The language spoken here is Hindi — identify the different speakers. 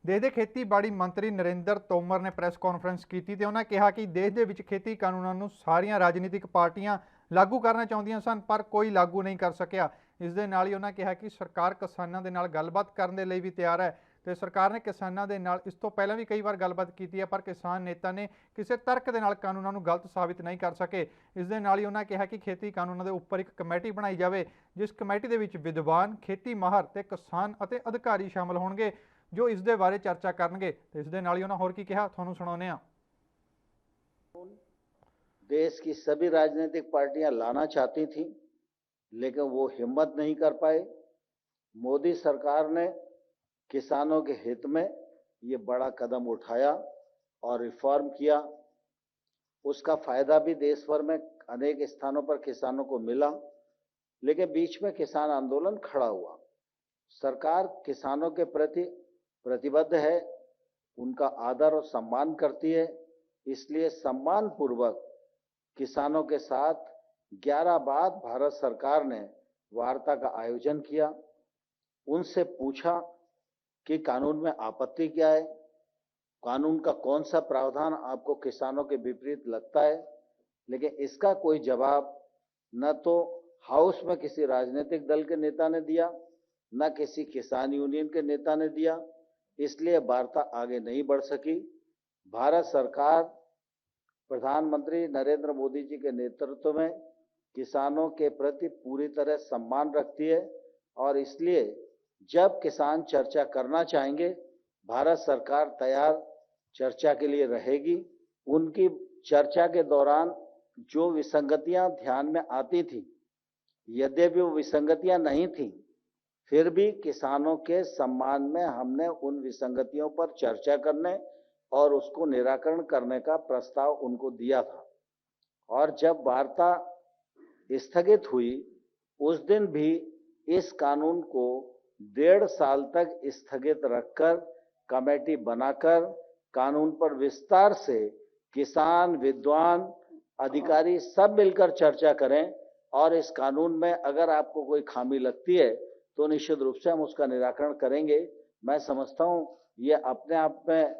Speaker 1: देश के खेतीबाड़ी मंत्री नरेंद्र तोमर ने प्रेस कॉन्फ्रेंस की ते उन्होंने कहा कि देश के विच खेती कानूनों नूं सारियां राजनीतिक पार्टियां लागू करना चाहुंदियां सन पर कोई लागू नहीं कर सकिया। इस दे नाल ही उन्होंने कहा कि सरकार किसानों के नाल गलबात करने लई भी तैयार है ते सरकार ने किसानों के नाल इस तो पहले भी कई बार गलबात की है पर किसान नेता ने किसी तर्क के नाल कानूनों नूं गलत साबित नहीं कर सके। इस दे नाल ही उन्होंने कहा कि खेती कानूनों के उपर एक कमेटी बनाई जाए जिस कमेटी के विच विद्वान खेती माहर ते किसान अते अधिकारी शामिल होणगे जो इस दे बारे चर्चा करनगे। तो इस दे नाल ही उन्होंने होर की कहा, तुहानूं सुणाउने आ।
Speaker 2: देश की सभी राजनीतिक पार्टियां लाना चाहती थी लेकिन वो हिम्मत नहीं कर पाए। मोदी सरकार ने किसानों के हित में ये बड़ा कदम उठाया और रिफॉर्म किया। उसका फायदा भी देश भर में अनेक स्थानों पर किसानों को मिला, लेकिन बीच में किसान आंदोलन खड़ा हुआ। सरकार किसानों के प्रति प्रतिबद्ध है, उनका आदर और सम्मान करती है, इसलिए सम्मान पूर्वक किसानों के साथ 11 बार भारत सरकार ने वार्ता का आयोजन किया। उनसे पूछा कि कानून में आपत्ति क्या है, कानून का कौन सा प्रावधान आपको किसानों के विपरीत लगता है, लेकिन इसका कोई जवाब न तो हाउस में किसी राजनीतिक दल के नेता ने दिया, न किसी किसान यूनियन के नेता ने दिया, इसलिए वार्ता आगे नहीं बढ़ सकी। भारत सरकार प्रधानमंत्री नरेंद्र मोदी जी के नेतृत्व में किसानों के प्रति पूरी तरह सम्मान रखती है और इसलिए जब किसान चर्चा करना चाहेंगे, भारत सरकार तैयार चर्चा के लिए रहेगी। उनकी चर्चा के दौरान जो विसंगतियां ध्यान में आती थी, यद्यपि वो विसंगतियां नहीं थी, फिर भी किसानों के सम्मान में हमने उन विसंगतियों पर चर्चा करने और उसको निराकरण करने का प्रस्ताव उनको दिया था। और जब वार्ता स्थगित हुई, उस दिन भी इस कानून को 1.5 साल तक स्थगित रखकर कमेटी बनाकर कानून पर विस्तार से किसान, विद्वान, अधिकारी सब मिलकर चर्चा करें और इस कानून में अगर आपको कोई खामी लगती है तो निश्चित रूप से हम उसका निराकरण करेंगे। मैं समझता हूं ये अपने आप में